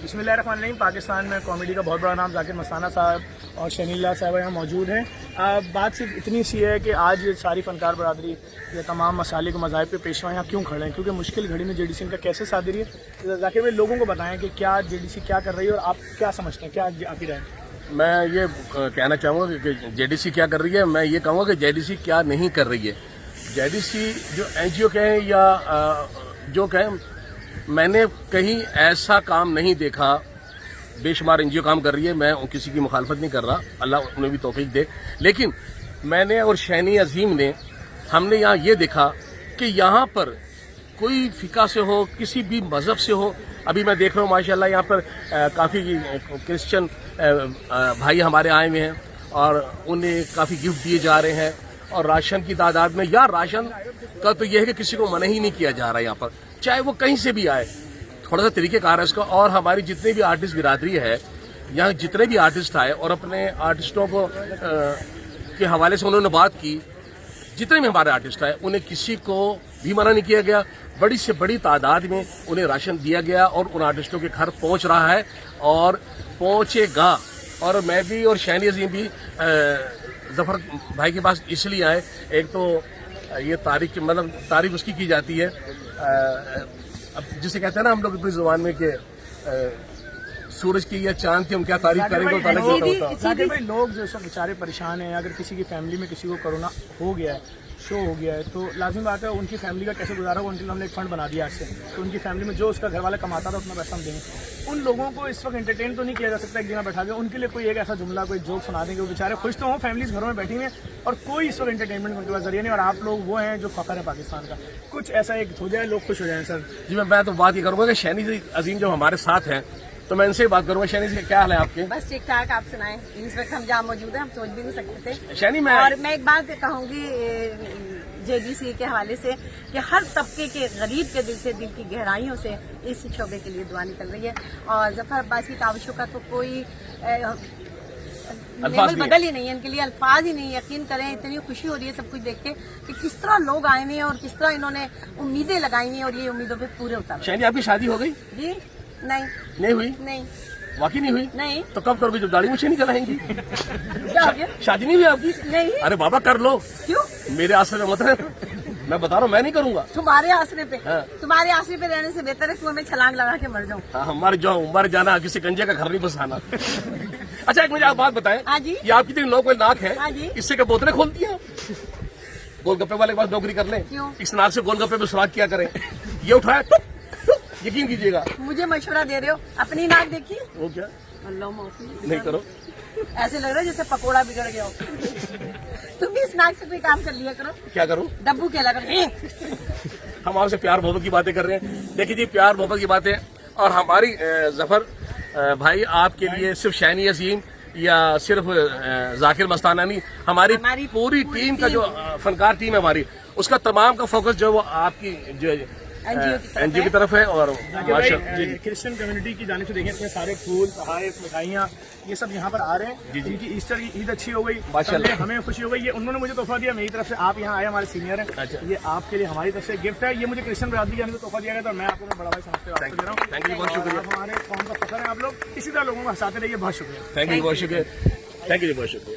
बिस्मिल्लाहिर्रहमानिर्रहीम। पाकिस्तान में कॉमेडी का बहुत बड़ा नाम जाकिर मस्ताना साहब और शनील्ला साहब यहाँ मौजूद हैं। बात सिर्फ इतनी सी है कि आज ये सारी फ़नकार बरादरी ये तमाम मसाले को मज़ाहिब पे पेशवा यहाँ क्यों खड़े हैं, क्योंकि मुश्किल घड़ी में JDC इनका कैसे साथ दे रही है। जाकिर भाई लोगों को बताएं कि क्या JDC क्या कर रही है और आप क्या समझते हैं, क्या आपकी राय? मैं ये कहना चाहूँगा कि JDC क्या कर रही है। मैं ये कहूँगा कि JDC क्या नहीं कर रही है। JDC जो NGO कहें या जो कहें, मैंने कहीं ऐसा काम नहीं देखा। बेशुमार NGO काम कर रही है, मैं किसी की मुखालफत नहीं कर रहा, अल्लाह उन्हें भी तौफीक दे। लेकिन मैंने और शैनी अजीम ने हमने यहाँ ये देखा कि यहाँ पर कोई फ़िका से हो, किसी भी मज़हब से हो। अभी मैं देख रहा हूँ माशाल्लाह यहाँ पर काफ़ी क्रिश्चियन भाई हमारे आए हुए हैं और उन्हें काफ़ी गिफ्ट दिए जा रहे हैं और राशन की तादाद में। यार राशन का तो यह है कि किसी को मना ही नहीं किया जा रहा है यहाँ पर, चाहे वो कहीं से भी आए। थोड़ा सा तरीक़ेकार है इसका। और हमारी जितने भी आर्टिस्ट बिरादरी है यहाँ, जितने भी आर्टिस्ट आए और अपने आर्टिस्टों को के हवाले से उन्होंने बात की, जितने भी हमारे आर्टिस्ट आए उन्हें किसी को भी मना नहीं किया गया। बड़ी से बड़ी तादाद में उन्हें राशन दिया गया और उन आर्टिस्टों के घर पहुंच रहा है और पहुंचेगा। और मैं भी और शैनी अजीम भी जफर भाई के पास इसलिए आए, एक तो ये तारीफ उसकी की जाती है, अब जिसे कहते हैं ना हम लोग अपनी जुबान में कि सूरज की या चांद की हम क्या तारीफ करेंगे तो अलग होता है। भाई लोग जो सब बेचारे परेशान हैं, अगर किसी की फैमिली में किसी को कोरोना हो गया है, शो हो गया है, तो लाजिम बात है उनकी फैमिली का कैसे गुजारा हो। उनके लिए हमने एक फंड बना दिया आज से, तो उनकी फैमिली में जो उसका घर वाला कमाता था उतना पैसा हम देंगे। उन लोगों को इस वक्त एंटरटेन तो नहीं किया जा सकता एक जगह बैठा के, उनके लिए कोई एक ऐसा जुमला, कोई जोक सुना देंगे, वो बेचारे खुश तो हों, फैमिलीज घरों में बैठी हैं और कोई इस वक्त एंटरटेनमेंट उनके पास जरिए नहीं। और आप लोग वो हैं जो फखर है पाकिस्तान का, कुछ ऐसा एक हो जाए लोग खुश हो जाए। सर जी मैं तो बात ये करूँगा कि शैनी अजीम जो हमारे साथ हैं, तो मैं इनसे बात करूँगा। शैनी जी क्या हाल है आपके? बस ठीक ठाक, आप सुनाएं। इस वक्त हम जहाँ मौजूद हैं हम सोच भी नहीं सकते थे। शैनी और मैं एक बात कहूँगी JDC के हवाले से कि हर तबके के गरीब के दिल से, दिल की गहराइयों से इस शोबे के लिए दुआ निकल रही है। और जफर अब्बासी काविशों का तो कोई लेवल बदल ही नहीं है, इनके लिए अल्फाज ही नहीं। यकीन करें इतनी खुशी हो रही है सब कुछ देख के कि किस तरह लोग आए हुए हैं और किस तरह इन्होंने उम्मीदें लगाई हुई हैं और ये उम्मीदों पे पूरे उतार। शैनी आपकी शादी हो गई? जी नहीं हुई? नहीं। वाकई नहीं हुई? नहीं। तो कब करोगे जब दाढ़ी मुझे नहीं कराएंगी? क्या हो गया? शादी नहीं हुई आपकी? नहीं। अरे बाबा कर लो। क्यों? मेरे आसरे में मत है, मैं बता रहा हूँ मैं नहीं करूंगा। तुम्हारे आसरे पे? हाँ। तुम्हारे आसरे पे रहने से बेहतर है कि मैं छलांग लगा के मर जाऊँ। हाँ, हमारे जाना, किसी कंजे का घर नहीं बसाना। अच्छा एक मुझे आप बात बताएं। हाँ जी। ये आपकी नौ कोई नाक है, हाँ जी। इससे क्या बोतलें खोलती हैं? गोलगप्पे वाले के पास नौकरी कर लें। क्यों? इस नाक से गोलगप्पे पे सुराग किया करें। ये उठाया यकीन कीजिएगा। मुझे मशवरा दे रहे हो? अपनी नाक देखिए। वो क्या? अल्लाह माफी। नहीं करो, ऐसे लग रहा है जैसे पकोड़ा बिगड़ गया हो। तुम भी इस नाक से कोई काम कर लिया करो। क्या करूं? डब्बू खेला करो। हम आपसे प्यार मोहब्बत की बातें कर रहे हैं। देखिए जी, प्यार मोहब्बत की बातें। और हमारी जफर भाई आपके लिए सिर्फ शैनी अजीम या सिर्फ जाकिर मस्ताना नहीं, हमारी पूरी टीम का जो फनकार टीम है हमारी, उसका तमाम का फोकस जो वो आपकी जो NGO की तरफ है। और क्रिश्चियन कम्युनिटी की जानिब से देखें, इतने सारे फूल, तोहफे, मिठाइयाँ, ये सब यहाँ पर आ रहे हैं। इनकी ईस्टर की ईद अच्छी हो गई माशाल्लाह, हमें खुशी हो गई। ये उन्होंने मुझे तोहफा दिया, मेरी तरफ से आप यहाँ आए, हमारे सीनियर हैं। अच्छा। ये आपके लिए हमारी तरफ से गिफ्ट है। ये मुझे क्रिश्चियन बरादरी का तोहफा दिया गया था, मैं आपको बड़ा भाई समझते हुए आपको दे रहा हूँ। थैंक यू, बहुत शुक्रिया। हमारे कौम का फखर है आप लोग, इसी तरह लोगों को हंसाते रहिए। बहुत शुक्रिया। थैंक यू, बहुत शुक्रिया। थैंक यू, बहुत शुक्रिया।